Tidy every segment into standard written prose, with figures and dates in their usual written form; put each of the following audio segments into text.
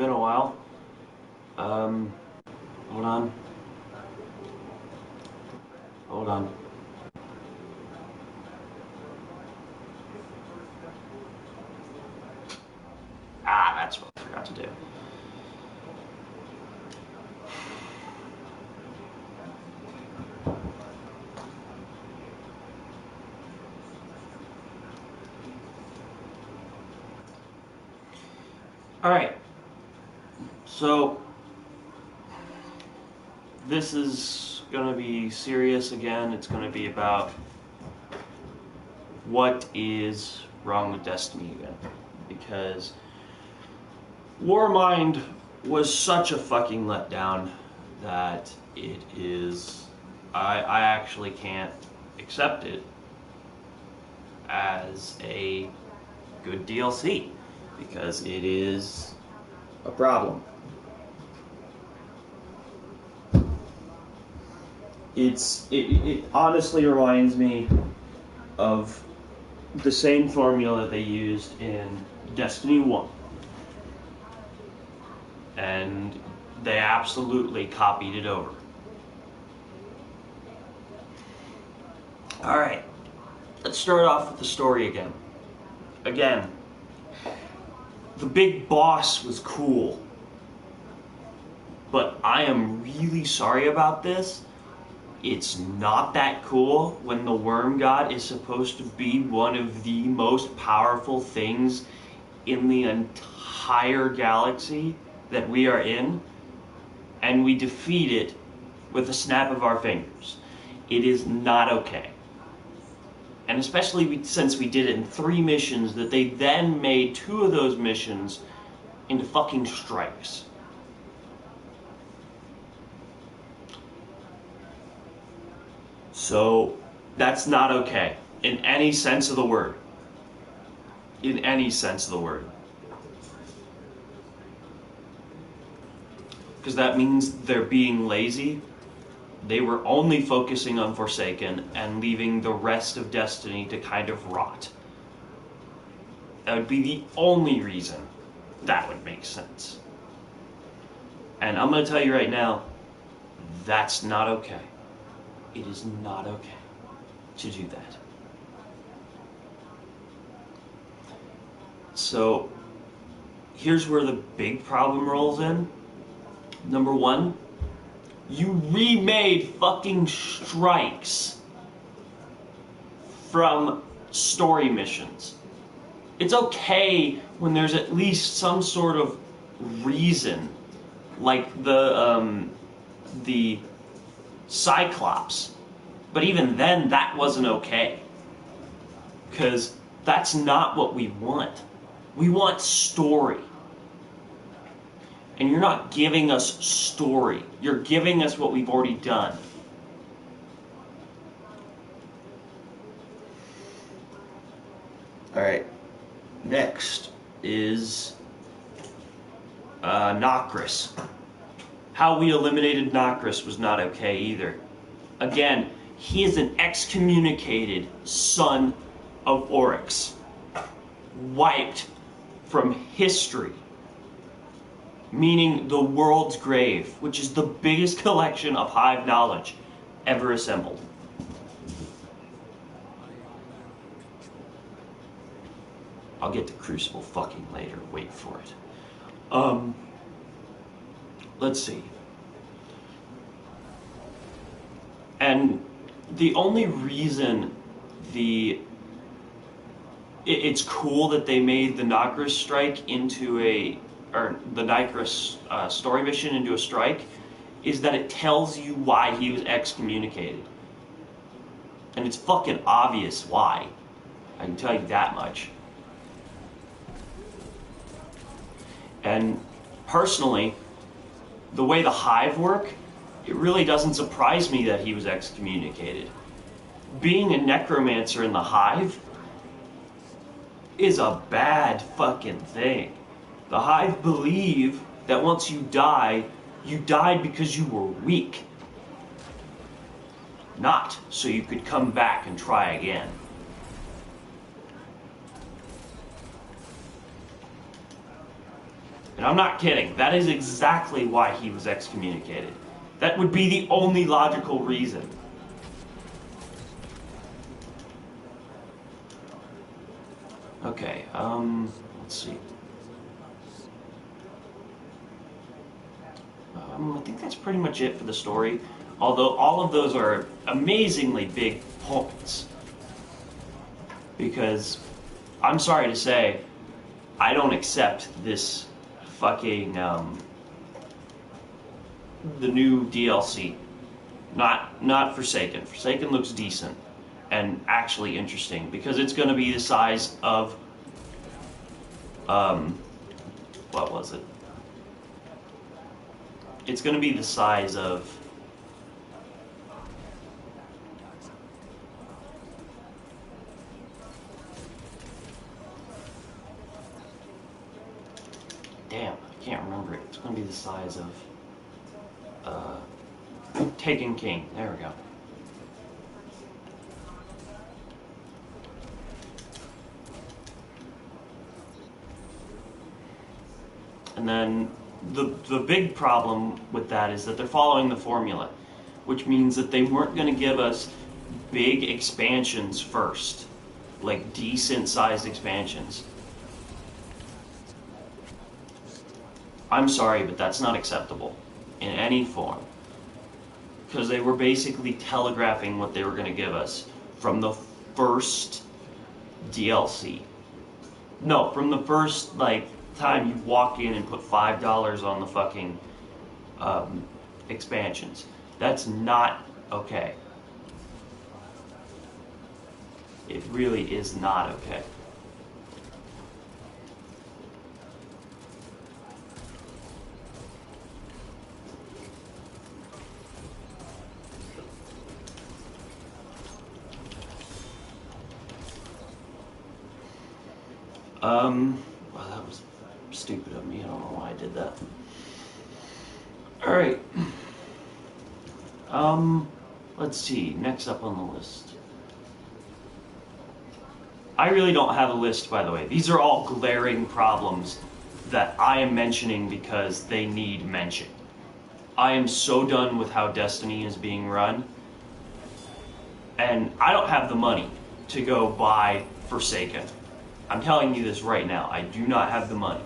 been a while. Hold on. Hold on. Ah, that's what I forgot to do. Alright. So, this is going to be serious again. It's going to be about what is wrong with Destiny again. Because Warmind was such a fucking letdown that it is... I actually can't accept it as a good DLC because it is a problem. It honestly reminds me of the same formula they used in Destiny 1. And they absolutely copied it over. Alright, let's start off with the story again. Again, the big boss was cool. But I am really sorry about this. It's not that cool when the Worm God is supposed to be one of the most powerful things in the entire galaxy that we are in, and we defeat it with a snap of our fingers. It is not okay. And especially since we did it in 3 missions, that they then made 2 of those missions into fucking strikes. So, that's not okay, in any sense of the word. In any sense of the word. Because that means they're being lazy. They were only focusing on Forsaken and leaving the rest of Destiny to kind of rot. That would be the only reason that would make sense. And I'm going to tell you right now, that's not okay. It is not okay to do that. So, here's where the big problem rolls in. Number 1, you remade fucking strikes from story missions. It's okay when there's at least some sort of reason, like the Cyclops. But even then, that wasn't okay. Because that's not what we want. We want story. And you're not giving us story. You're giving us what we've already done. Alright. Next is Nokris. How we eliminated Nokris was not okay either. Again, he is an excommunicated son of Oryx. Wiped from history. Meaning the world's grave, which is the biggest collection of hive knowledge ever assembled. I'll get to Crucible fucking later, wait for it. Let's see. And the only reason it's cool that they made the Nokris strike into the Nokris story mission into a strike is that it tells you why he was excommunicated. And it's fucking obvious why. I can tell you that much. And personally, the way the Hive work, it really doesn't surprise me that he was excommunicated. Being a necromancer in the Hive is a bad fucking thing. The Hive believe that once you die, you died because you were weak. Not so you could come back and try again. And I'm not kidding. That is exactly why he was excommunicated. That would be the only logical reason. Okay, let's see. I think that's pretty much it for the story. Although all of those are amazingly big points. Because, I'm sorry to say, I don't accept this fucking, the new DLC. Not Forsaken. Forsaken looks decent and actually interesting because it's going to be the size of, what was it? It's going to be the size of damn, I can't remember it. It's going to be the size of Taken King. There we go. And then the big problem with that is that they're following the formula, which means that they weren't going to give us big expansions first, like decent sized expansions. I'm sorry, but that's not acceptable in any form, because they were basically telegraphing what they were going to give us from the first DLC. No, from the first, like, time you walk in and put $5 on the fucking expansions. That's not okay. It really is not okay. Well, that was stupid of me. I don't know why I did that. Alright. Let's see. Next up on the list. I really don't have a list, by the way. These are all glaring problems that I am mentioning because they need mention. I am so done with how Destiny is being run. And I don't have the money to go buy Forsaken. I'm telling you this right now. I do not have the money.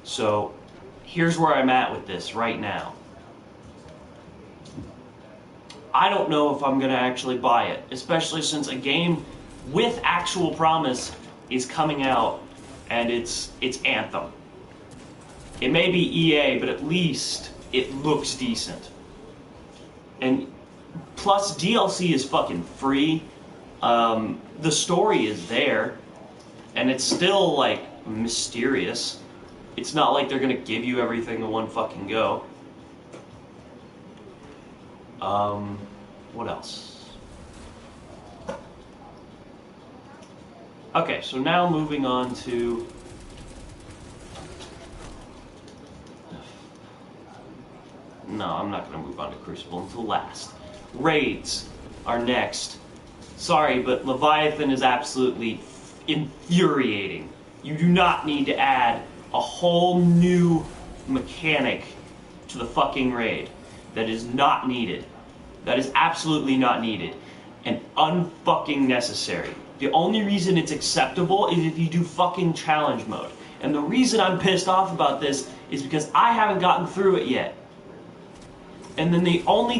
So, here's where I'm at with this right now. I don't know if I'm going to actually buy it, especially since a game with actual promise is coming out, and it's Anthem. It may be EA, but at least it looks decent. And plus, DLC is fucking free. The story is there, and it's still, like, mysterious. It's not like they're gonna give you everything in one fucking go. What else? Okay, so now moving on to... No, I'm not gonna move on to Crucible until last. Raids are next. Sorry, but Leviathan is absolutely infuriating. You do not need to add a whole new mechanic to the fucking raid. That is not needed. That is absolutely not needed. And unfucking necessary. The only reason it's acceptable is if you do fucking challenge mode. And the reason I'm pissed off about this is because I haven't gotten through it yet. And then the only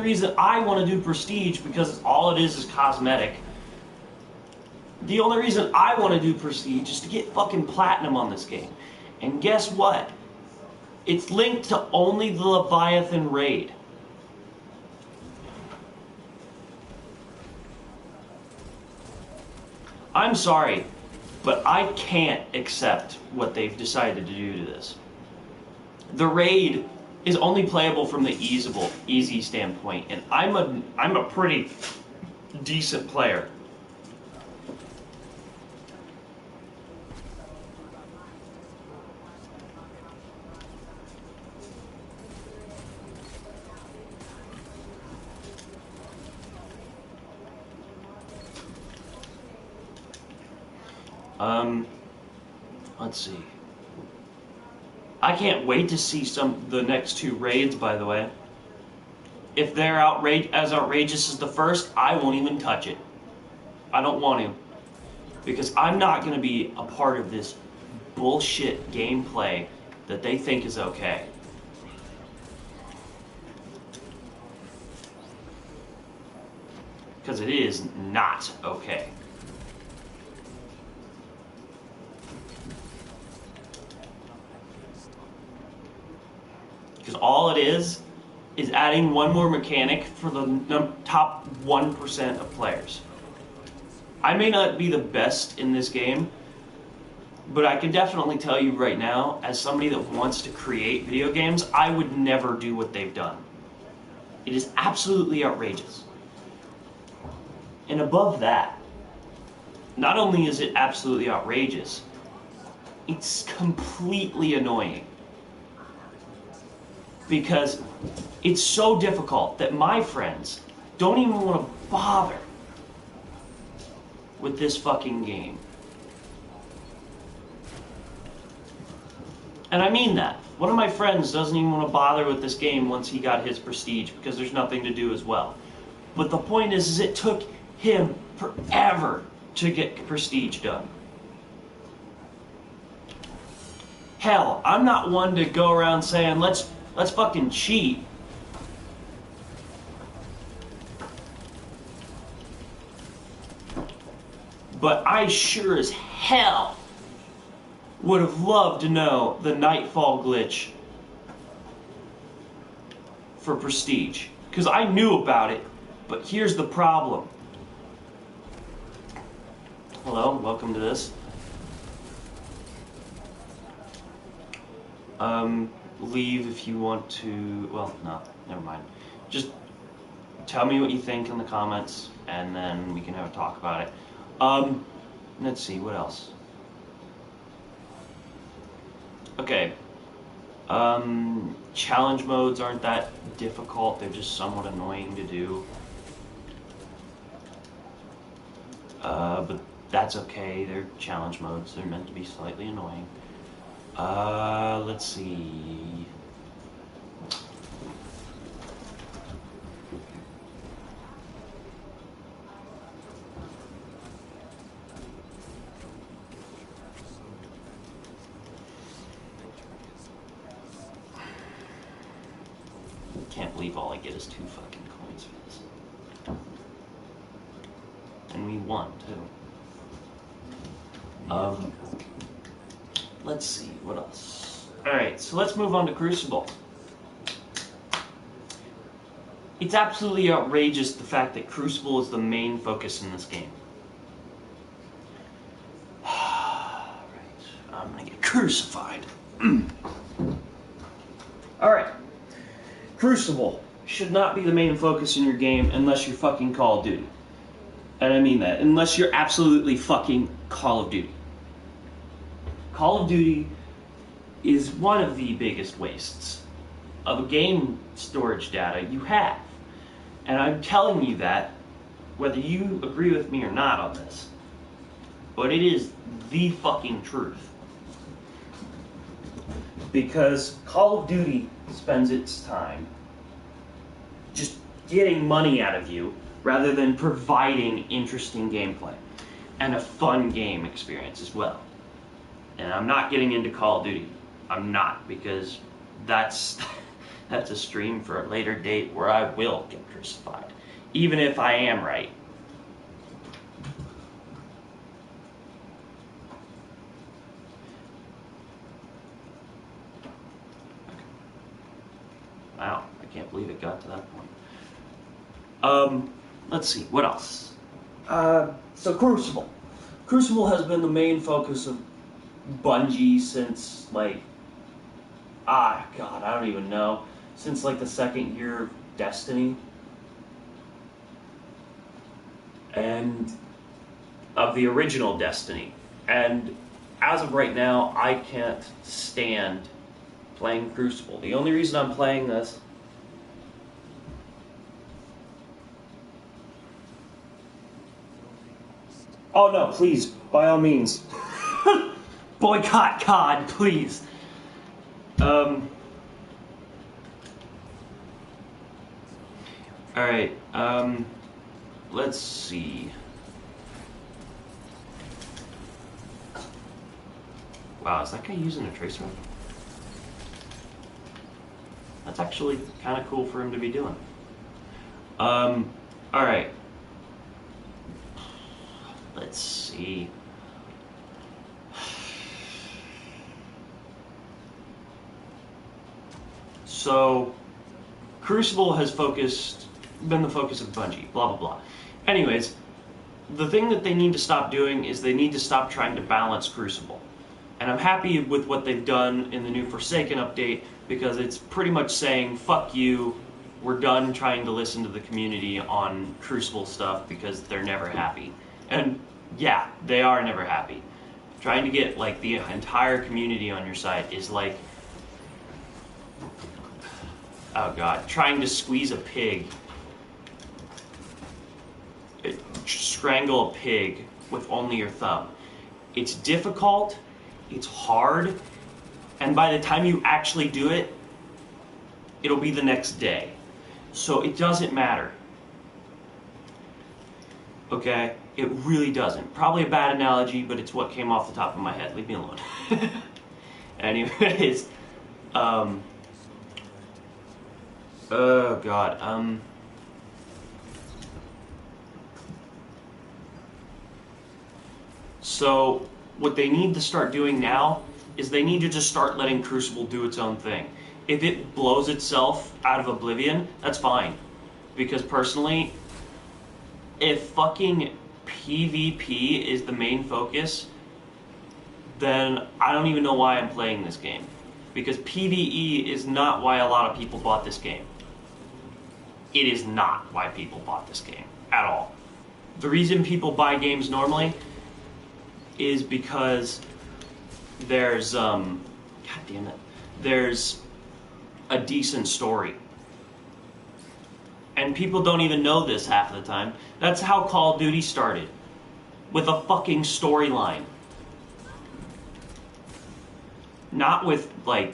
reason I want to do Prestige, because all it is cosmetic. The only reason I want to do Prestige is to get fucking Platinum on this game. And guess what? It's linked to only the Leviathan raid. I'm sorry, but I can't accept what they've decided to do to this. The raid is only playable from the easy standpoint, and I'm a pretty decent player. Let's see. I can't wait to see the next two raids, by the way. If they're as outrageous as the first, I won't even touch it. I don't want to. Because I'm not going to be a part of this bullshit gameplay that they think is okay. Because it is not okay. Because all it is adding one more mechanic for the top 1% of players. I may not be the best in this game, but I can definitely tell you right now, as somebody that wants to create video games, I would never do what they've done. It is absolutely outrageous. And above that, not only is it absolutely outrageous, it's completely annoying. Because it's so difficult that my friends don't even want to bother with this fucking game. And I mean that. One of my friends doesn't even want to bother with this game once he got his prestige because there's nothing to do as well. But the point is it took him forever to get prestige done. Hell, I'm not one to go around saying let's fucking cheat. But I sure as hell would have loved to know the Nightfall glitch for prestige. Because I knew about it, but here's the problem. Hello, welcome to this. Leave if you want to, well, no, never mind. Just tell me what you think in the comments, and then we can have a talk about it. Let's see, what else? Okay. Challenge modes aren't that difficult, they're just somewhat annoying to do. But that's okay, they're challenge modes, they're meant to be slightly annoying. Let's see. Can't believe all I get is 2 fucking coins for this. And we won, too. Let's see, what else? Alright, so let's move on to Crucible. It's absolutely outrageous the fact that Crucible is the main focus in this game. Alright, I'm gonna get crucified. Alright. Crucible should not be the main focus in your game unless you're fucking Call of Duty. And I mean that. Unless you're absolutely fucking Call of Duty. Call of Duty is one of the biggest wastes of game storage data you have. And I'm telling you that whether you agree with me or not on this. But it is the fucking truth. Because Call of Duty spends its time just getting money out of you rather than providing interesting gameplay and a fun game experience as well. And I'm not getting into Call of Duty. I'm not, because that's a stream for a later date where I will get crucified, even if I am right. Wow, I can't believe it got to that point. Let's see, what else? So Crucible. Crucible has been the main focus of Bungie since, like, God, I don't even know. Since, like, the second year of Destiny. And of the original Destiny. And as of right now, I can't stand playing Crucible. The only reason I'm playing this Oh no, please, by all means. Boycott COD, please. Alright, let's see. Wow, is that guy using a tracer? That's actually kind of cool for him to be doing. Alright. Let's see. So, Crucible has been the focus of Bungie, blah blah blah. Anyways, the thing that they need to stop doing is they need to stop trying to balance Crucible. And I'm happy with what they've done in the new Forsaken update, because it's pretty much saying, fuck you, we're done trying to listen to the community on Crucible stuff because they're never happy. And yeah, they are never happy. Trying to get like the entire community on your side is like, oh god, trying to squeeze a pig, strangle a pig with only your thumb. It's difficult, it's hard, and by the time you actually do it, it'll be the next day. So it doesn't matter. Okay? It really doesn't. Probably a bad analogy, but it's what came off the top of my head. Leave me alone. Anyways, oh god, so what they need to start doing now is they need to just start letting Crucible do its own thing. If it blows itself out of oblivion, that's fine. Because personally, if fucking PvP is the main focus, then I don't even know why I'm playing this game. Because PvE is not why a lot of people bought this game. It is not why people bought this game, at all. The reason people buy games normally is because there's, god damn it, there's a decent story. And people don't even know this half the time. That's how Call of Duty started. With a fucking storyline. Not with, like,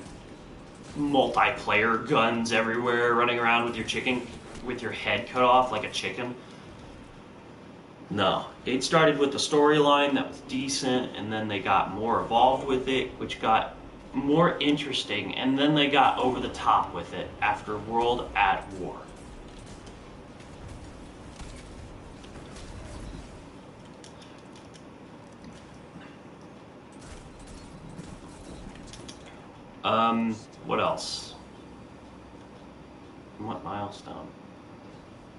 multiplayer guns everywhere running around with your head cut off like a chicken. No. It started with a storyline that was decent, and then they got more involved with it, which got more interesting, and then they got over the top with it after World at War. What else? What milestone?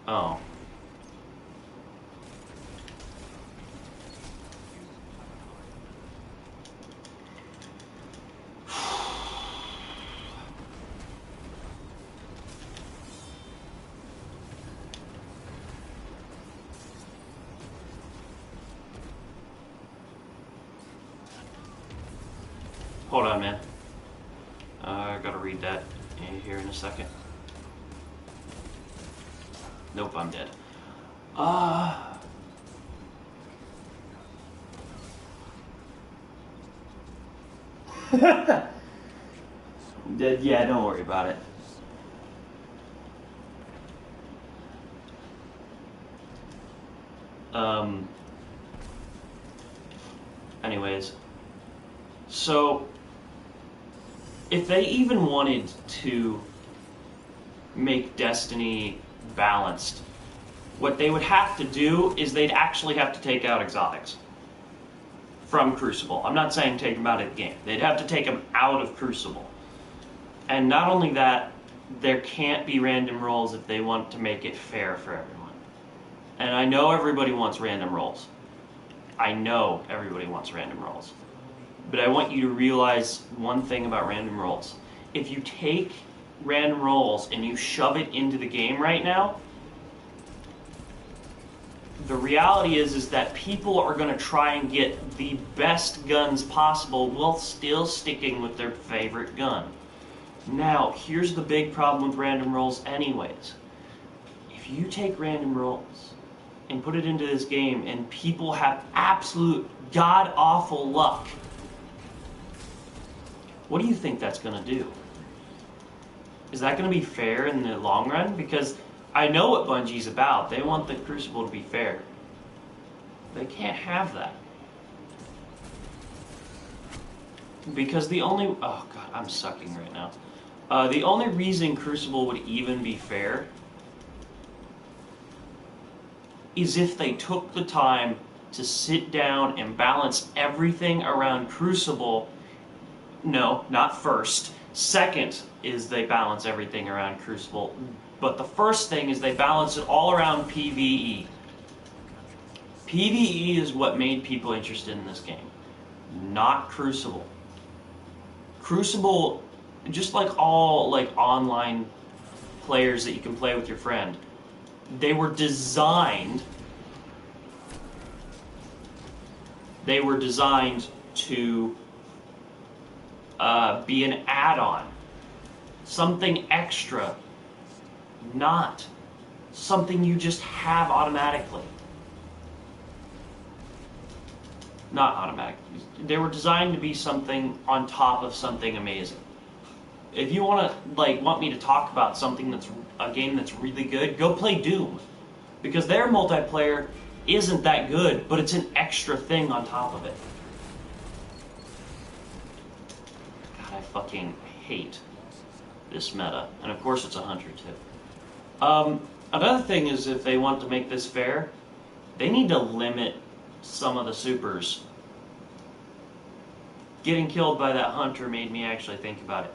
Oh. Hold on, man. I gotta read that here in a second. Nope, I'm dead. Dead, yeah, don't worry about it. Anyways, so if they even wanted to make Destiny balanced, what they would have to do is they'd actually have to take out exotics from Crucible. I'm not saying take them out of the game. They'd have to take them out of Crucible. And not only that, there can't be random rolls if they want to make it fair for everyone. And I know everybody wants random rolls. I know everybody wants random rolls. But I want you to realize one thing about random rolls. If you take random rolls and you shove it into the game right now, the reality is that people are going to try and get the best guns possible while still sticking with their favorite gun. Now, here's the big problem with random rolls anyways. If you take random rolls and put it into this game, and people have absolute god-awful luck, what do you think that's going to do? Is that going to be fair in the long run? Because I know what Bungie's about. They want the Crucible to be fair. They can't have that. Because the only... Oh, God, I'm sucking right now. The only reason Crucible would even be fair is if they took the time to sit down and balance everything around Crucible. No, not first. Second is they balance everything around Crucible. But the first thing is they balance it all around PvE. PvE is what made people interested in this game, not Crucible. Crucible, just like all online players that you can play with your friend, they were designed to be an add-on, something extra, not something you just have automatically. Not automatic. They were designed to be something on top of something amazing. If you want me to talk about something that's a game that's really good, go play Doom, because their multiplayer isn't that good, but it's an extra thing on top of it. God, I fucking hate this meta, and of course it's a hunter too. Another thing is, if they want to make this fair, they need to limit some of the supers. Getting killed by that hunter made me actually think about it.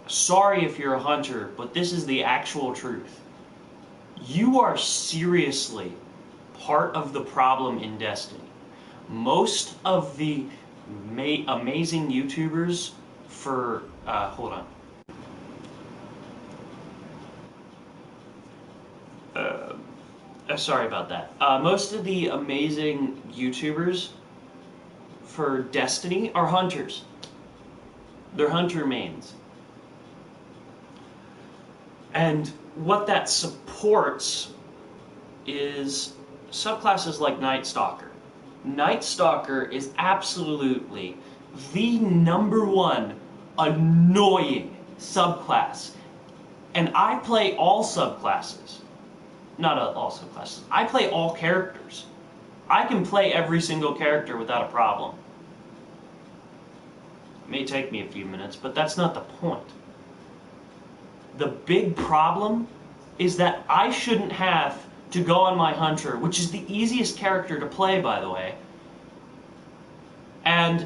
Sorry if you're a hunter, but this is the actual truth. You are seriously part of the problem in Destiny. Most of the amazing YouTubers for... hold on. Sorry about that. Most of the amazing YouTubers for Destiny are hunters. They're hunter mains. And what that supports is subclasses like Night Stalker. Night Stalker is absolutely the #1 annoying subclass. And I play all subclasses. Not all subclasses. I play all characters. I can play every single character without a problem. It may take me a few minutes, but that's not the point. The big problem is that I shouldn't have to go on my hunter, which is the easiest character to play, by the way, and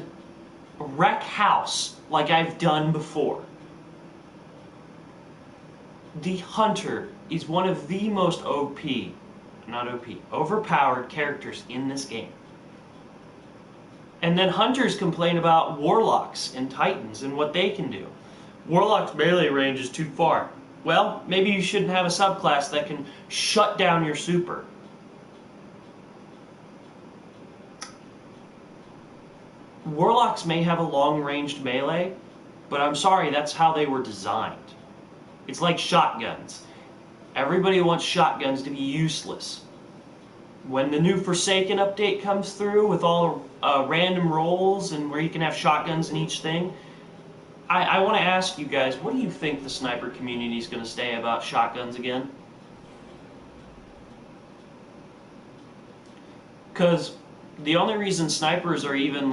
wreck house like I've done before. The hunter is one of the most overpowered characters in this game. And then hunters complain about warlocks and titans and what they can do. Warlock's melee range is too far. Well, maybe you shouldn't have a subclass that can shut down your super. Warlocks may have a long-ranged melee, but I'm sorry, that's how they were designed. It's like shotguns. Everybody wants shotguns to be useless. When the new Forsaken update comes through with all random rolls and where you can have shotguns in each thing, I want to ask you guys, what do you think the sniper community is going to say about shotguns again? Because the only reason snipers are even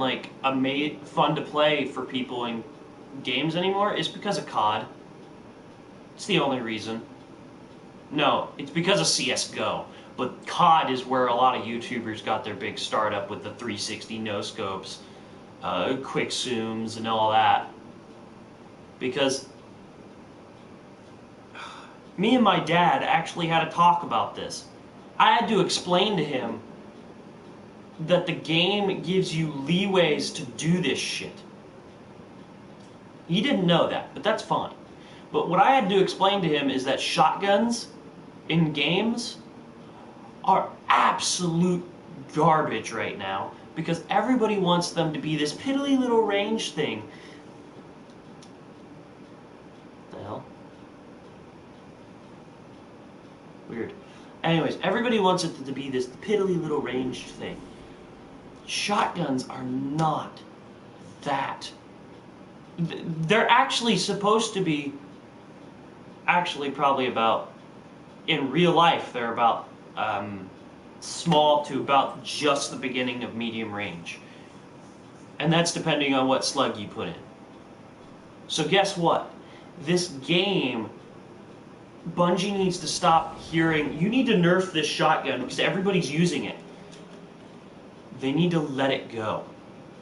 fun to play for people in games anymore is because of COD. It's the only reason. No, it's because of CSGO. But COD is where a lot of YouTubers got their big startup with the 360 no-scopes, quick zooms, and all that. Because me and my dad actually had a talk about this. I had to explain to him that the game gives you leeways to do this shit. He didn't know that, but that's fine. But what I had to explain to him is that shotguns in games are absolute garbage right now because everybody wants them to be this piddly little range thing. What the hell? Weird. Anyways, everybody wants it to be this piddly little ranged thing. Shotguns are not that. They're actually supposed to be, probably about, in real life, they're about small to about just the beginning of medium range. And that's depending on what slug you put in. So guess what? This game, Bungie needs to stop hearing, you need to nerf this shotgun because everybody's using it. They need to let it go.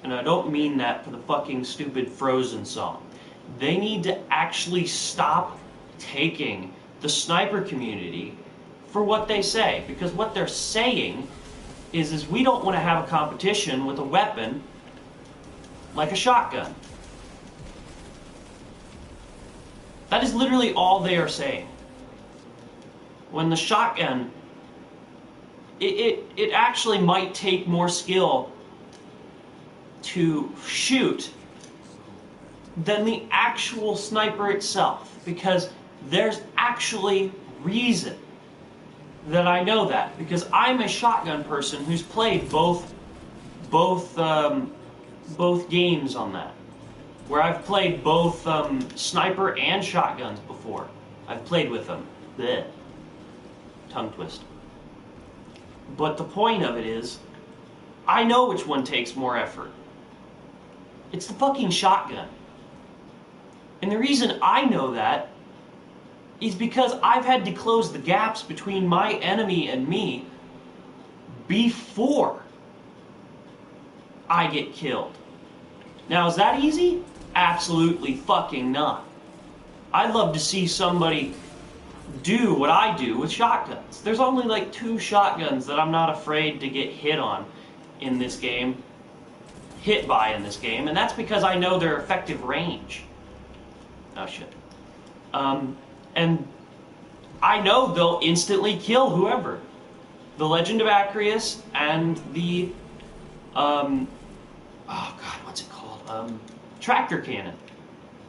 And I don't mean that for the fucking stupid Frozen song. They need to actually stop taking the sniper community for what they say. Because what they're saying is we don't want to have a competition with a weapon like a shotgun. That is literally all they are saying. When the shotgun, it actually might take more skill to shoot than the actual sniper itself, because there's actually reason that I know that, because I'm a shotgun person who's played both games on that, where I've played both sniper and shotguns before. I've played with them. Blech. Tongue twist. But the point of it is, I know which one takes more effort. It's the fucking shotgun. And the reason I know that is because I've had to close the gaps between my enemy and me before I get killed. Now, is that easy? Absolutely fucking not. I'd love to see somebody do what I do with shotguns. There's only like 2 shotguns that I'm not afraid to get hit in this game, and that's because I know their effective range. Oh shit. And I know they'll instantly kill whoever. The Legend of Acreus and the oh god, what's it called? Tractor cannon.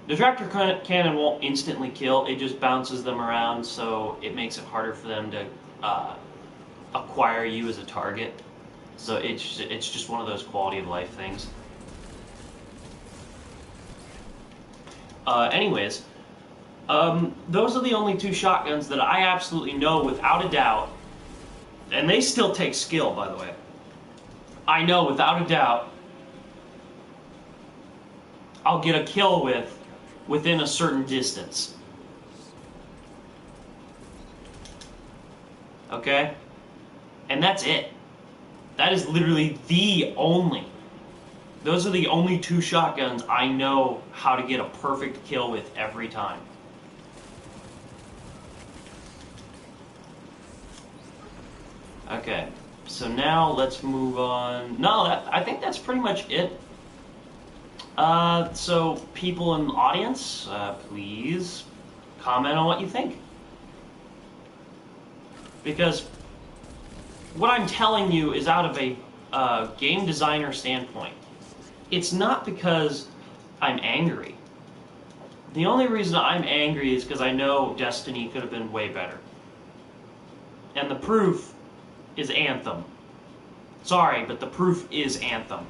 The tractor cannon won't instantly kill, it just bounces them around, so it makes it harder for them to acquire you as a target. So it's just one of those quality of life things. Anyways, those are the only 2 shotguns that I absolutely know without a doubt, and they still take skill, by the way. I know without a doubt I'll get a kill within a certain distance. Okay? And that's it. That is literally the only. Those are the only 2 shotguns I know how to get a perfect kill with every time. Okay, so now let's move on. No, I think that's pretty much it. So people in the audience, please comment on what you think. Because what I'm telling you is out of a game designer standpoint. It's not because I'm angry. The only reason I'm angry is because I know Destiny could have been way better. And the proof is Anthem. Sorry, but the proof is Anthem.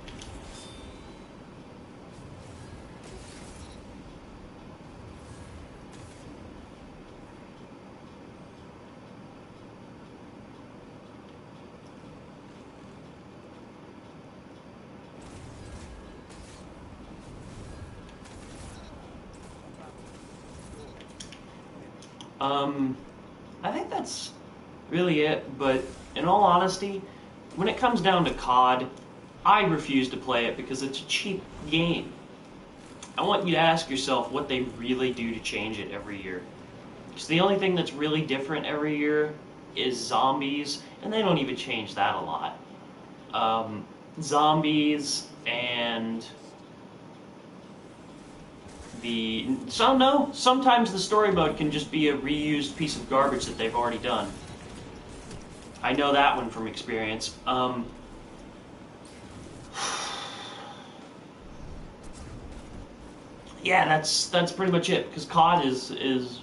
I think that's really it, but in all honesty, when it comes down to COD, I refuse to play it because it's a cheap game. I want you to ask yourself what they really do to change it every year. Because the only thing that's really different every year is zombies, and they don't even change that a lot. Zombies and sometimes the story mode can just be a reused piece of garbage that they've already done. I know that one from experience. Yeah, that's pretty much it. Because COD is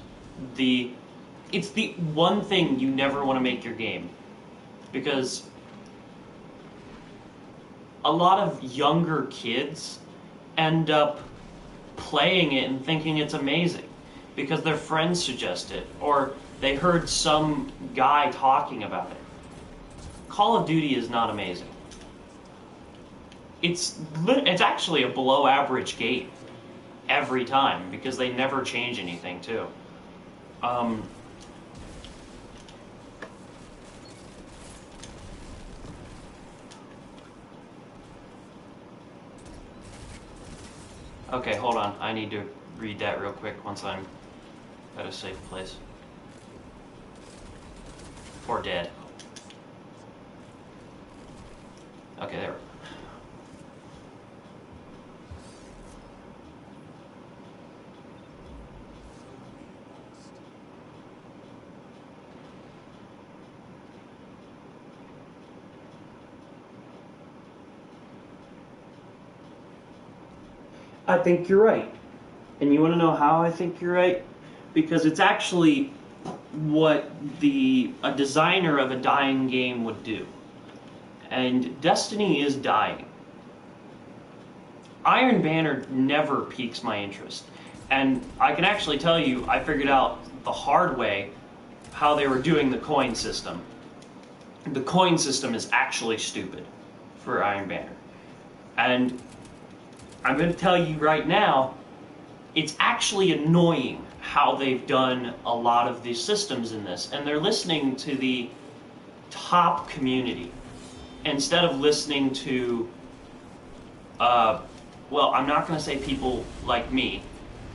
it's the one thing you never want to make your game, because a lot of younger kids end up playing it and thinking it's amazing because their friends suggest it or they heard some guy talking about it. Call of Duty is not amazing. It's actually a below average game every time because they never change anything too. Okay, hold on. I need to read that real quick once I'm at a safe place. Or dead. Okay, there. I think you're right. And you want to know how I think you're right? Because it's actually what a designer of a dying game would do. And Destiny is dying. Iron Banner never piques my interest. And I can actually tell you, I figured out the hard way how they were doing the coin system. The coin system is actually stupid for Iron Banner. And I'm going to tell you right now, it's actually annoying how they've done a lot of these systems in this. And they're listening to the top community instead of listening to, well, I'm not going to say people like me,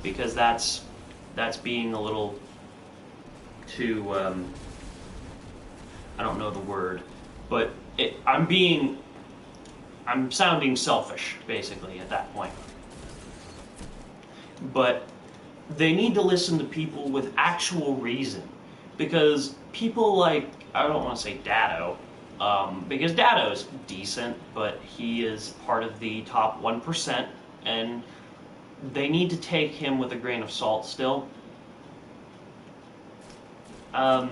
because that's being a little too, I don't know the word, but I'm sounding selfish, basically, at that point. But they need to listen to people with actual reason. Because people like, I don't want to say Dado, because Dado's decent, but he is part of the top 1%, and they need to take him with a grain of salt still. I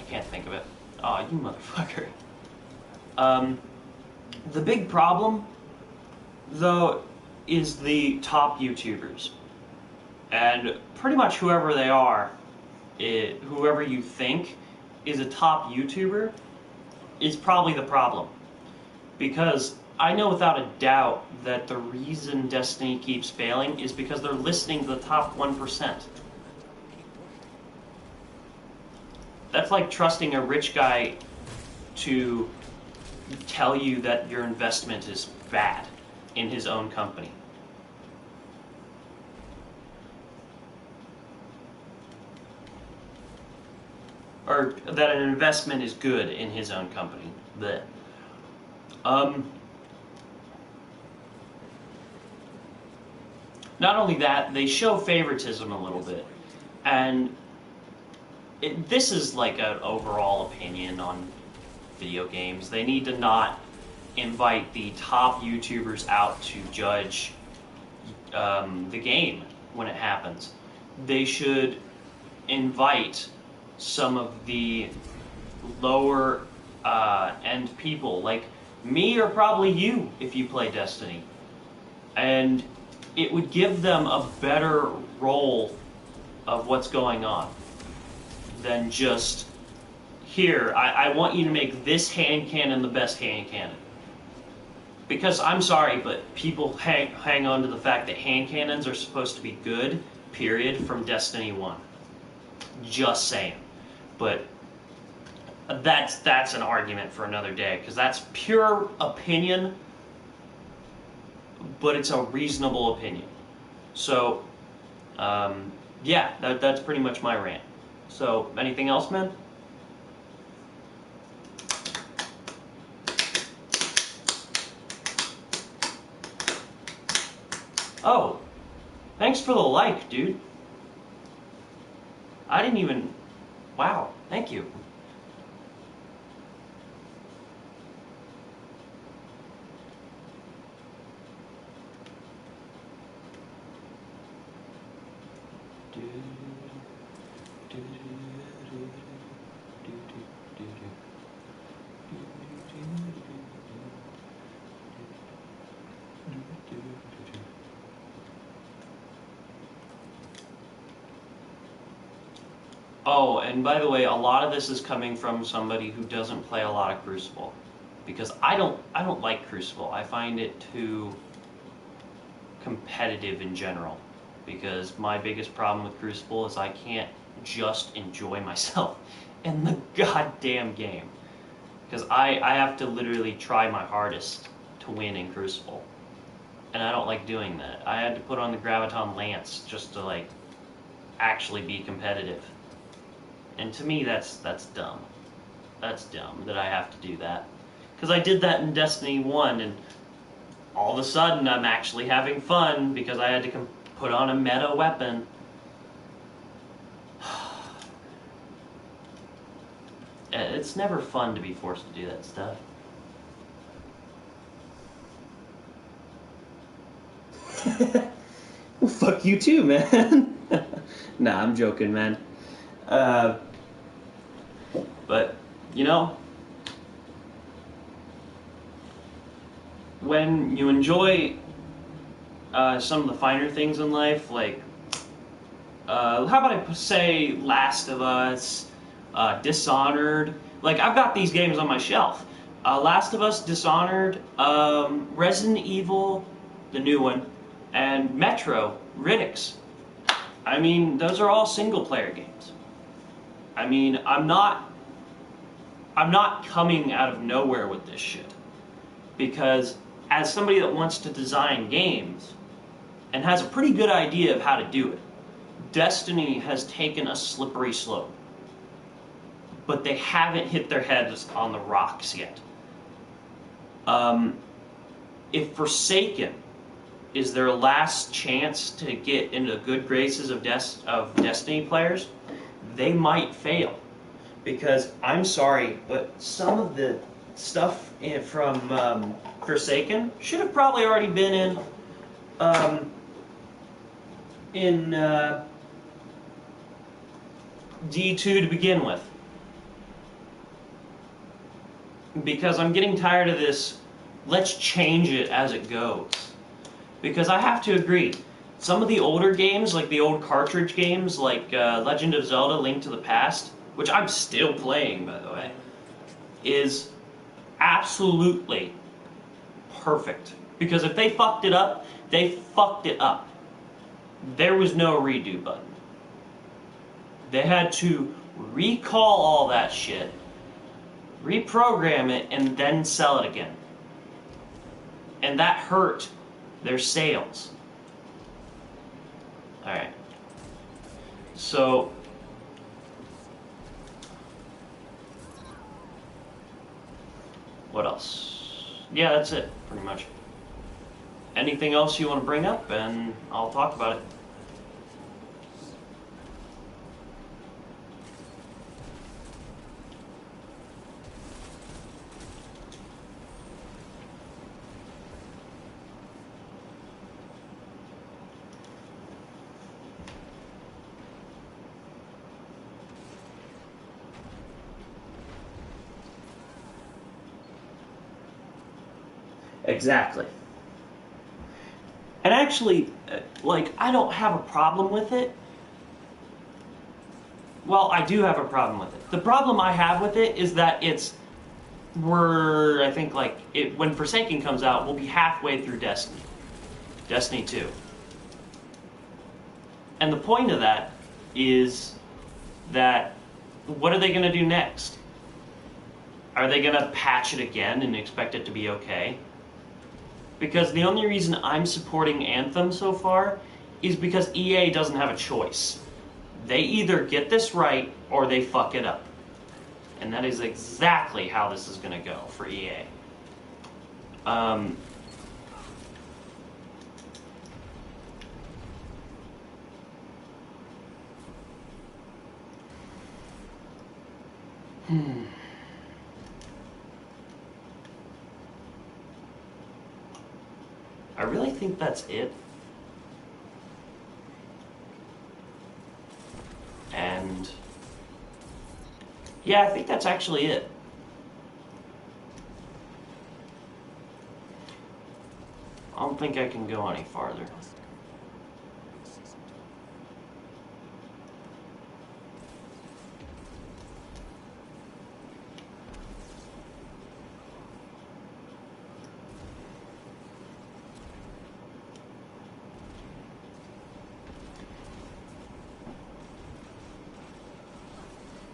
can't think of it. Oh, you motherfucker. The big problem, though, is the top YouTubers. And pretty much whoever they are, whoever you think is a top YouTuber, is probably the problem. Because I know without a doubt that the reason Destiny keeps failing is because they're listening to the top 1%. That's like trusting a rich guy to tell you that your investment is bad in his own company. Or that an investment is good in his own company. Blech. Not only that, they show favoritism a little bit. And this is like an overall opinion on video games. They need to not invite the top YouTubers out to judge the game when it happens. They should invite some of the lower end people, like me or probably you if you play Destiny. And it would give them a better role of what's going on than just, here, I want you to make this hand cannon the best hand cannon. Because I'm sorry, but people hang on to the fact that hand cannons are supposed to be good, period, from Destiny 1. Just saying. But that's an argument for another day, because that's pure opinion, but it's a reasonable opinion. So, yeah, that's pretty much my rant. So, anything else, man? Oh, thanks for the like, dude. I didn't even... Wow, thank you. Oh, and by the way, a lot of this is coming from somebody who doesn't play a lot of Crucible, because I don't like Crucible. I find it too competitive in general, because my biggest problem with Crucible is I can't just enjoy myself in the goddamn game, because I have to literally try my hardest to win in Crucible, and I don't like doing that. I had to put on the Graviton Lance just to like actually be competitive. And to me, that's dumb. That's dumb that I have to do that. Because I did that in Destiny 1, and all of a sudden I'm actually having fun because I had to put on a meta weapon. It's never fun to be forced to do that stuff. Well, fuck you too, man. Nah, I'm joking, man. But, you know, when you enjoy some of the finer things in life, like, how about I say Last of Us, Dishonored. Like, I've got these games on my shelf. Last of Us, Dishonored, Resident Evil, the new one, and Metro, Riddick's. I mean, those are all single-player games. I mean, I'm not coming out of nowhere with this shit. Because as somebody that wants to design games and has a pretty good idea of how to do it, Destiny has taken a slippery slope. But they haven't hit their heads on the rocks yet. If Forsaken is their last chance to get into the good graces of Destiny players, they might fail. Because, I'm sorry, but some of the stuff from Forsaken should have probably already been in D2 to begin with. Because I'm getting tired of this, let's change it as it goes. Because I have to agree, some of the older games, like the old cartridge games, like Legend of Zelda: Link to the Past, which I'm still playing, by the way, is absolutely perfect. Because if they fucked it up, they fucked it up. There was no redo button. They had to recall all that shit, reprogram it, and then sell it again. And that hurt their sales. Alright. So, what else? Yeah, that's it, pretty much. Anything else you want to bring up, and I'll talk about it. Exactly. And actually, like, I don't have a problem with it. Well, I do have a problem with it. The problem I have with it is that I think, like, when Forsaken comes out, we'll be halfway through Destiny. Destiny 2. And the point of that is that, what are they going to do next? Are they going to patch it again and expect it to be okay? Because the only reason I'm supporting Anthem so far is because EA doesn't have a choice. They either get this right or they fuck it up. And that is exactly how this is going to go for EA. I really think that's it. And yeah, I think that's actually it. I don't think I can go any farther.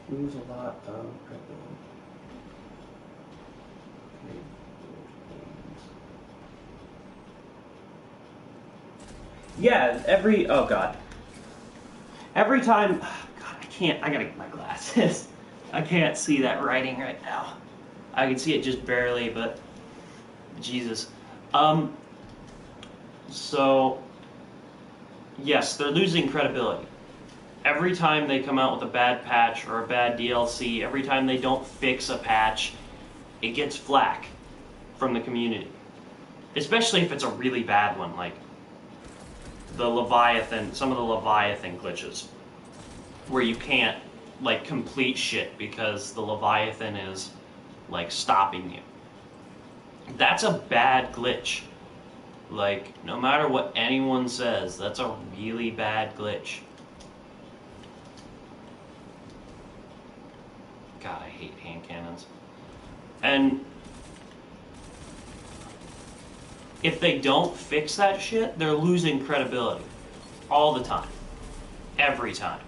Lose a lot of credibility. Okay. Yeah, oh god. Every time, God, I gotta get my glasses. I can't see that writing right now. I can see it just barely, but Jesus. So, yes, they're losing credibility. Every time they come out with a bad patch or a bad DLC, every time they don't fix a patch, it gets flack from the community. Especially if it's a really bad one, like some of the Leviathan glitches, where you can't, like, complete shit because the Leviathan is, like, stopping you. That's a bad glitch. Like, no matter what anyone says, that's a really bad glitch. God, I hate hand cannons. And if they don't fix that shit, they're losing credibility. All the time. Every time.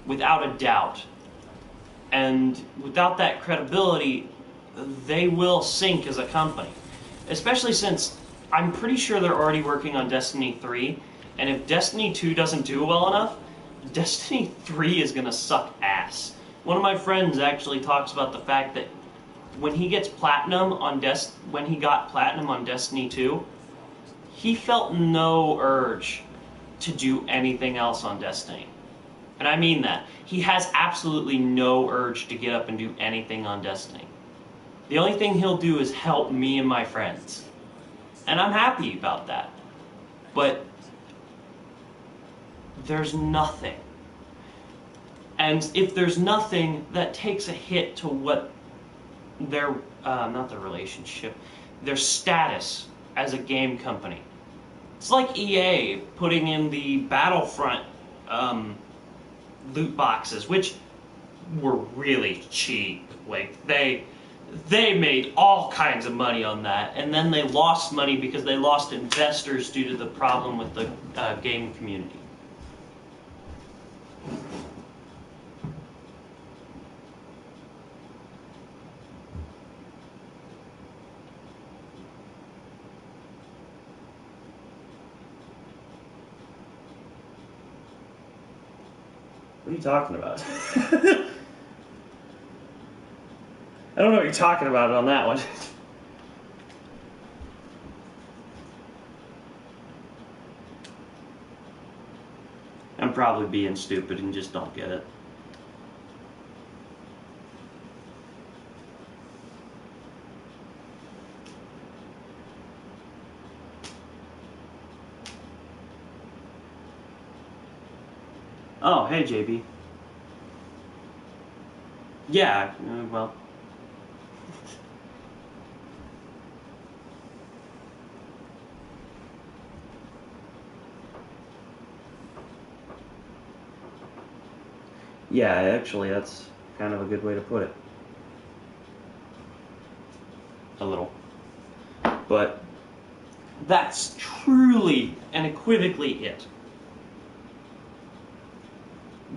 Without a doubt. And without that credibility, they will sink as a company. Especially since I'm pretty sure they're already working on Destiny 3, and if Destiny 2 doesn't do well enough, Destiny 3 is gonna suck ass. One of my friends actually talks about the fact that when he got platinum on Destiny 2, he felt no urge to do anything else on Destiny. And I mean that. He has absolutely no urge to get up and do anything on Destiny. The only thing he'll do is help me and my friends. And I'm happy about that. But there's nothing. And if there's nothing, that takes a hit to what their, not their relationship, their status as a game company. It's like EA putting in the Battlefront loot boxes, which were really cheap. Like, they made all kinds of money on that, and then they lost money because they lost investors due to the problem with the game community. What are you talking about? I don't know what you're talking about on that one. I'm probably being stupid and just don't get it. Oh, hey, JB. Yeah, well. Yeah, actually, that's kind of a good way to put it. A little. But that's truly and equivocally it.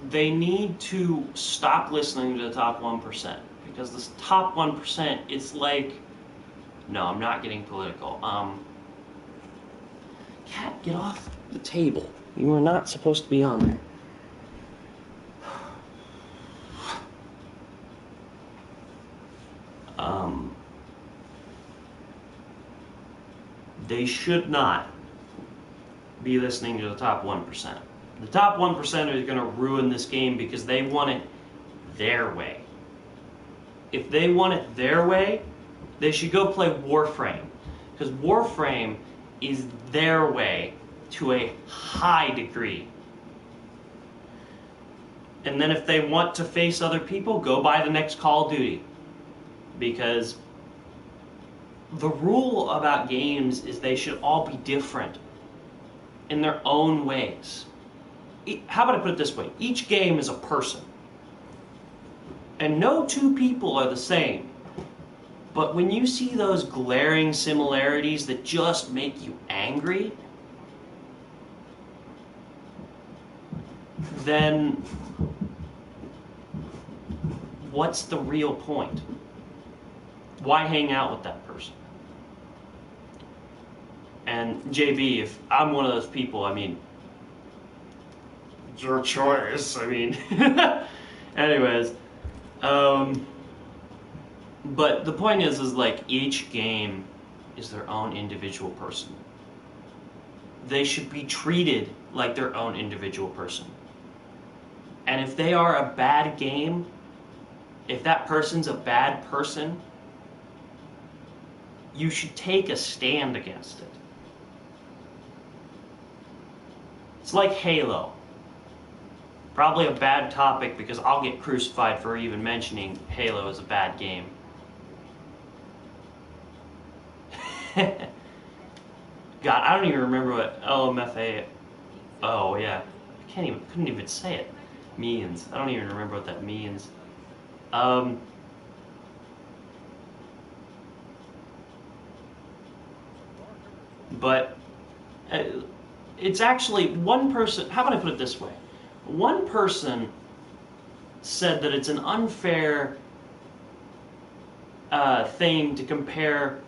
They need to stop listening to the top 1%, because this top 1% is like, no, I'm not getting political. Cat, get off the table. You are not supposed to be on there. They should not be listening to the top 1%. The top 1% are going to ruin this game because they want it their way. If they want it their way, they should go play Warframe. Because Warframe is their way to a high degree. And then if they want to face other people, go buy the next Call of Duty. Because the rule about games is they should all be different in their own ways. How about I put it this way? Each game is a person. And no two people are the same. But when you see those glaring similarities that just make you angry, then what's the real point? Why hang out with that person? And JB, if I'm one of those people, I mean, your choice. I mean, anyways, but the point is like each game is their own individual person. They should be treated like their own individual person. And if they are a bad game, if that person's a bad person, you should take a stand against it. It's like Halo. Probably a bad topic because I'll get crucified for even mentioning Halo as a bad game. God, I don't even remember what LMFA. Oh yeah, couldn't even say it. Means. I don't even remember what that means. But it's actually one person. How about I put it this way? One person said that it's an unfair thing to compare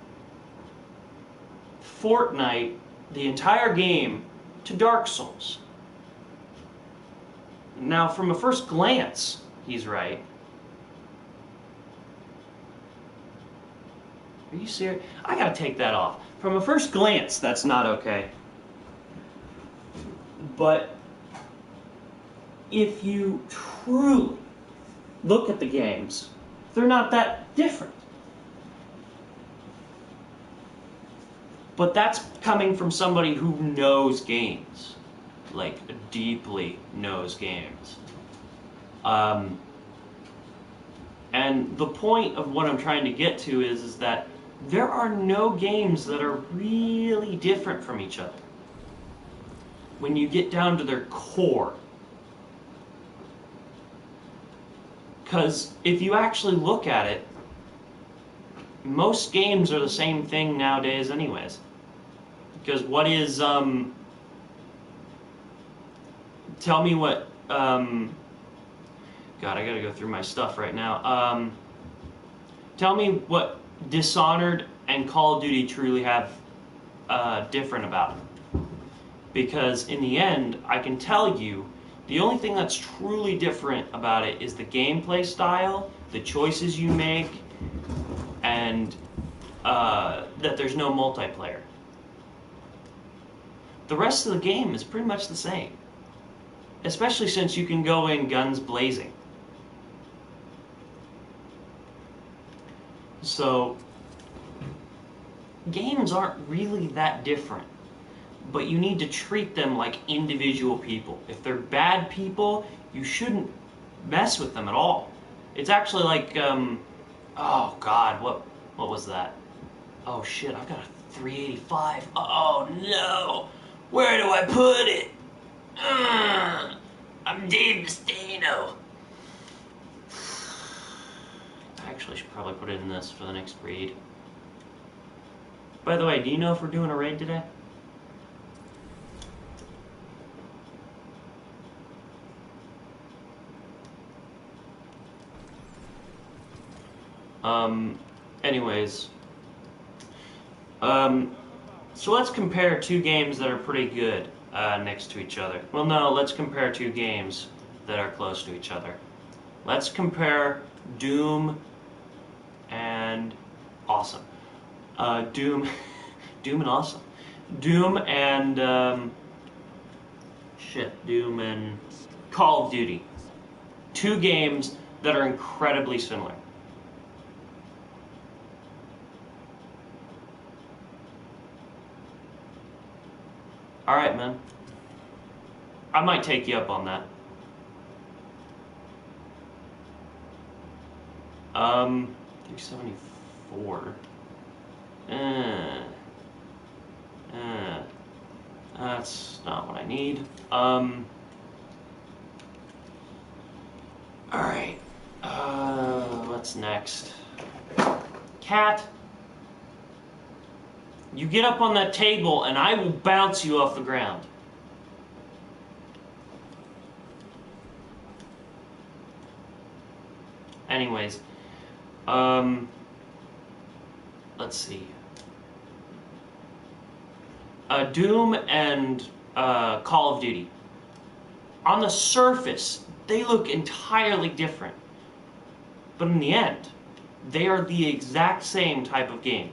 Fortnite, the entire game, to Dark Souls. Now, from a first glance, he's right. Are you serious? I gotta take that off. From a first glance, that's not okay. But if you truly look at the games, they're not that different. But that's coming from somebody who knows games, like deeply knows games. And the point of what I'm trying to get to is that there are no games that are really different from each other when you get down to their core. Because if you actually look at it, most games are the same thing nowadays anyways. Because what is, tell me what, God, I gotta go through my stuff right now. Tell me what Dishonored and Call of Duty truly have different about them. Because in the end, I can tell you, the only thing that's truly different about it is the gameplay style, the choices you make, and that there's no multiplayer. The rest of the game is pretty much the same. Especially since you can go in guns blazing. So, games aren't really that different. But you need to treat them like individual people. If they're bad people, you shouldn't mess with them at all. It's actually like, oh God, what was that? Oh shit, I've got a 385. Oh no! Where do I put it? I'm Dave Mustino. I actually should probably put it in this for the next raid. By the way, do you know if we're doing a raid today? Anyways. So let's compare two games that are pretty good next to each other. Well, no, let's compare two games that are close to each other. Let's compare Doom and Awesome. Doom and Awesome. Doom and Doom and Call of Duty. Two games that are incredibly similar. Alright, man. I might take you up on that. 374. That's not what I need. Alright. What's next? Cat. You get up on that table and I will bounce you off the ground. anyways, let's see. Doom and Call of Duty. On the surface, they look entirely different. But in the end, they are the exact same type of game.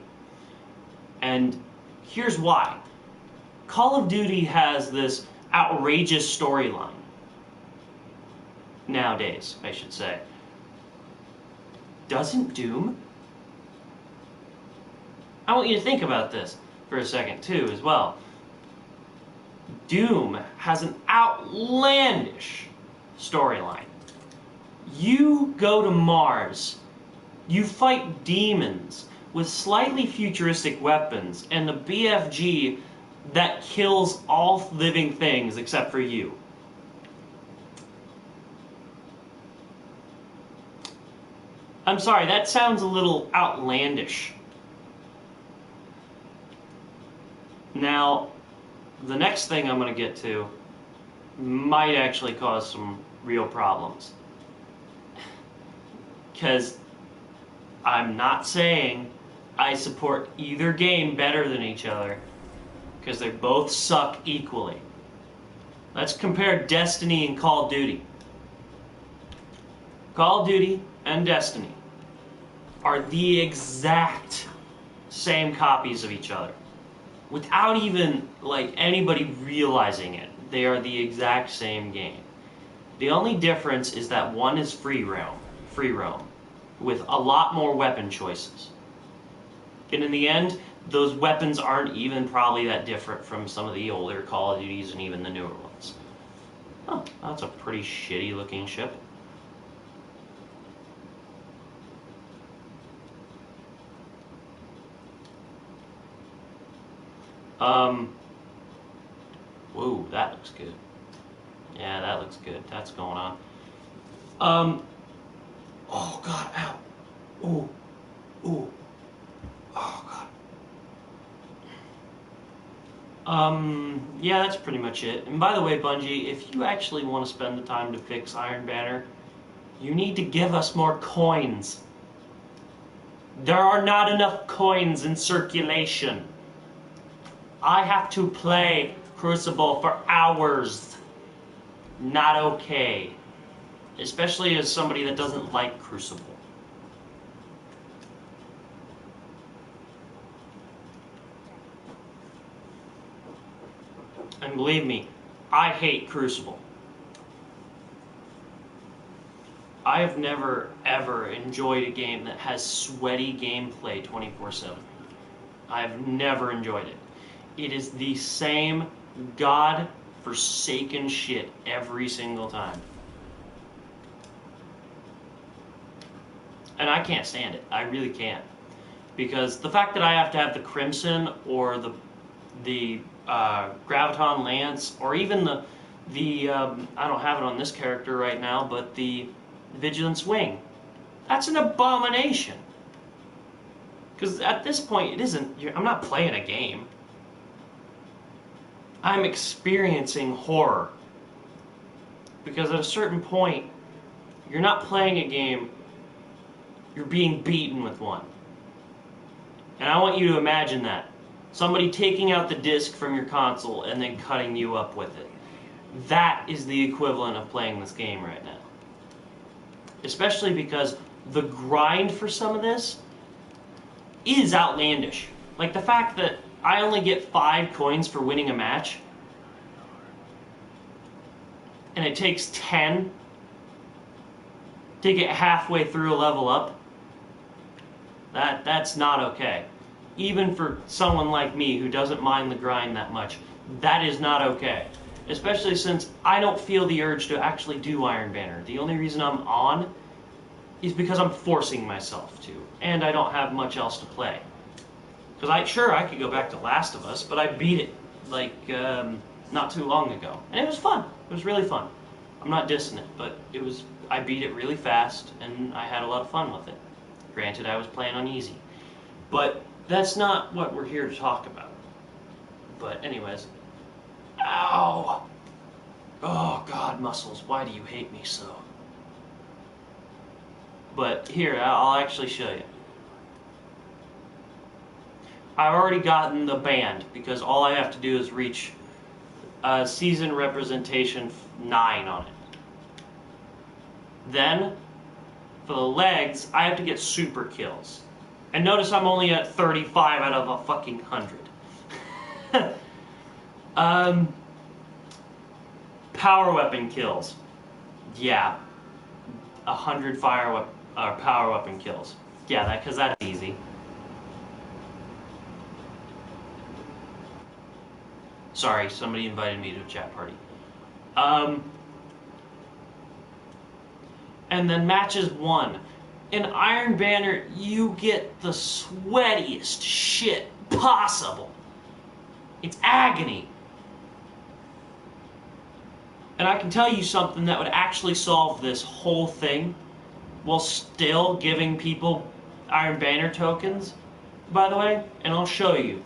And here's why. Call of Duty has this outrageous storyline. Nowadays, I should say. Doesn't Doom? I want you to think about this for a second, too, as well. Doom has an outlandish storyline. You go to Mars, you fight demons with slightly futuristic weapons, and the BFG that kills all living things except for you. I'm sorry, that sounds a little outlandish. Now, the next thing I'm going to get to might actually cause some real problems. Because I'm not saying I support either game better than each other, because they both suck equally. Let's compare Destiny and Call of Duty. Call of Duty and Destiny are the exact same copies of each other. Without even anybody realizing it, they are the exact same game. The only difference is that one is free roam, with a lot more weapon choices. And in the end, those weapons aren't even probably that different from some of the older Call of Duties and even the newer ones. Oh, that's a pretty shitty looking ship. Whoa, that looks good. Yeah, that looks good. That's going on. Oh god, ow. Ooh. Ooh. Oh god. Yeah, that's pretty much it. And by the way, Bungie, if you actually want to spend the time to fix Iron Banner, you need to give us more coins. There are not enough coins in circulation. I have to play Crucible for hours. Not okay. Especially as somebody that doesn't like Crucible. And believe me, I hate Crucible. I have never, ever enjoyed a game that has sweaty gameplay 24/7. I've never enjoyed it. It is the same god-forsaken shit every single time. And I can't stand it. I really can't. Because the fact that I have to have the Crimson or the Graviton Lance, or even the I don't have it on this character right now, but the Vigilance Wing, that's an abomination. Because at this point, I'm not playing a game. I'm experiencing horror. Because at a certain point, you're not playing a game, you're being beaten with one. And I want you to imagine that. Somebody taking out the disc from your console and then cutting you up with it. That is the equivalent of playing this game right now. Especially because the grind for some of this is outlandish. Like the fact that I only get 5 coins for winning a match, and it takes 10 to get halfway through a level up. That's not okay. Even for someone like me who doesn't mind the grind that much, that is not okay. Especially since I don't feel the urge to actually do Iron Banner. The only reason I'm on is because I'm forcing myself to, and I don't have much else to play. Because I could go back to Last of Us, but I beat it not too long ago, and it was fun. It was really fun. I'm not dissing it, but I beat it really fast, and I had a lot of fun with it. Granted, I was playing on easy, but that's not what we're here to talk about. But anyways, ow! Oh God, muscles, why do you hate me so? But here, I'll actually show you. I've already gotten the band because all I have to do is reach season representation 9 on it. Then, for the legs, I have to get super kills. And notice I'm only at 35 out of a fucking 100. Power weapon kills. Yeah. 100 power weapon kills. Yeah, because that's easy. Sorry, somebody invited me to a chat party. And then matches 1. In Iron Banner, you get the sweatiest shit possible. It's agony. And I can tell you something that would actually solve this whole thing while still giving people Iron Banner tokens, by the way, and I'll show you.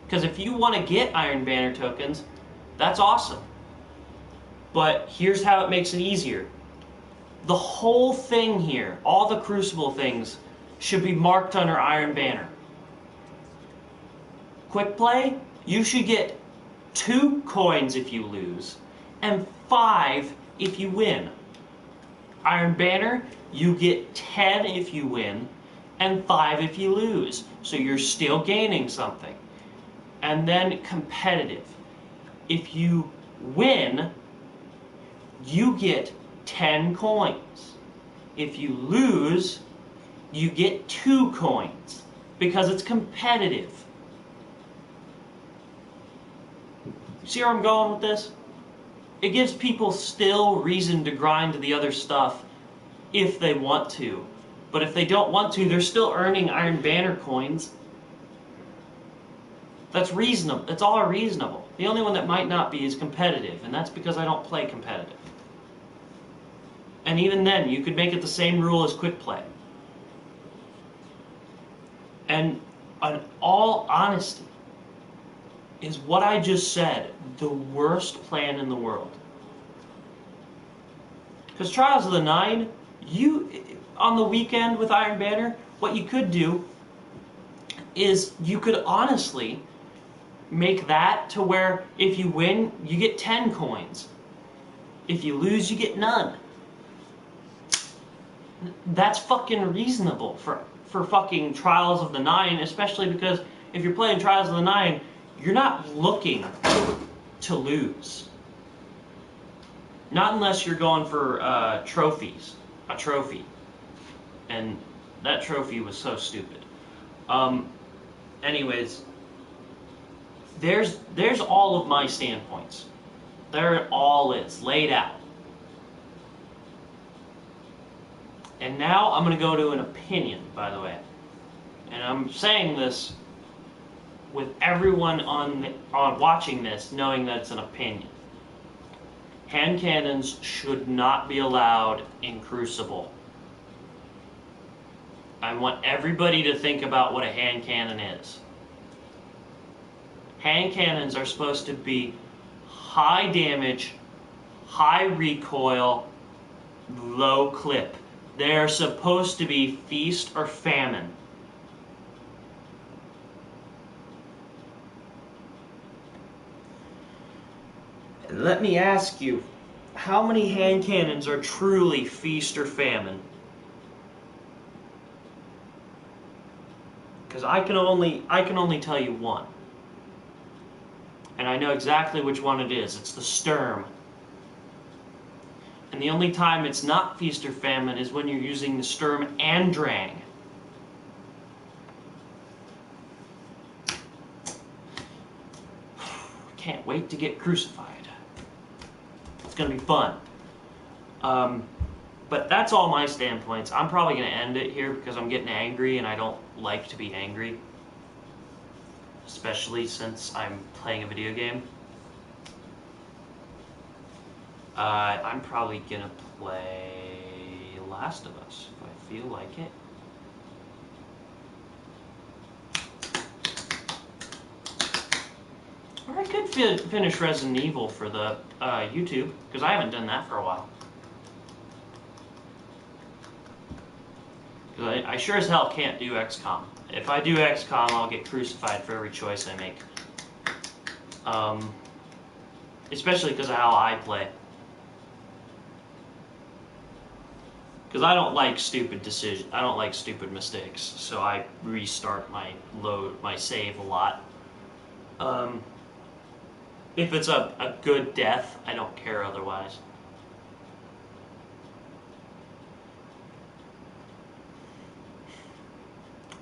Because if you want to get Iron Banner tokens, that's awesome. But here's how it makes it easier. The whole thing here, all the Crucible things, should be marked under Iron Banner. Quick play, you should get 2 coins if you lose, and 5 if you win. Iron Banner, you get 10 if you win, and 5 if you lose. So you're still gaining something. And then competitive. If you win, you get 10 coins. If you lose, you get 2 coins because it's competitive. See where I'm going with this? It gives people still reason to grind the other stuff if they want to. But if they don't want to, they're still earning Iron Banner coins. That's reasonable. It's all reasonable. The only one that might not be is competitive, and that's because I don't play competitive. And even then, you could make it the same rule as quick play. And in all honesty, is what I just said the worst plan in the world? Because Trials of the Nine, on the weekend with Iron Banner, what you could do is you could honestly make that to where if you win, you get 10 coins. If you lose, you get none. That's fucking reasonable for fucking Trials of the Nine, especially because if you're playing Trials of the Nine, you're not looking to lose. Not unless you're going for trophies. A trophy. And that trophy was so stupid. Anyways, there's all of my standpoints. There it all is, laid out. And now I'm going to go to an opinion, by the way. And I'm saying this with everyone on watching this knowing that it's an opinion. Hand cannons should not be allowed in Crucible. I want everybody to think about what a hand cannon is. Hand cannons are supposed to be high damage, high recoil, low clip. They're supposed to be feast or famine. Let me ask you, how many hand cannons are truly feast or famine? Because I can only tell you one. And I know exactly which one it is. It's the Sturm. And the only time it's not feast or famine is when you're using the Sturm and Drang. Can't wait to get crucified. It's going to be fun. But that's all my standpoints. I'm probably going to end it here because I'm getting angry and I don't like to be angry. Especially since I'm playing a video game. I'm probably going to play Last of Us if I feel like it. Or I could finish Resident Evil for the YouTube, because I haven't done that for a while. Because I sure as hell can't do XCOM. If I do XCOM, I'll get crucified for every choice I make. Especially because of how I play. Because I don't like stupid decisions. I don't like stupid mistakes. So I restart my save a lot. If it's a good death, I don't care otherwise.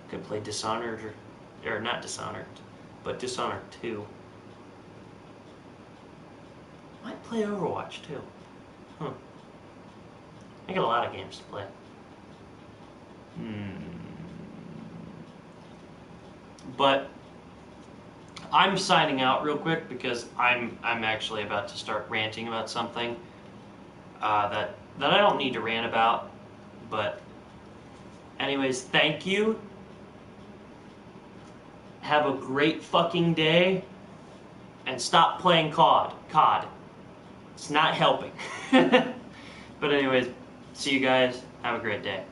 Could play Dishonored, or not Dishonored, but Dishonored 2. Might play Overwatch too. I got a lot of games to play. But I'm signing out real quick because I'm actually about to start ranting about something that I don't need to rant about. But anyways, thank you. Have a great fucking day, and stop playing COD. It's not helping. But anyways, see you guys. Have a great day.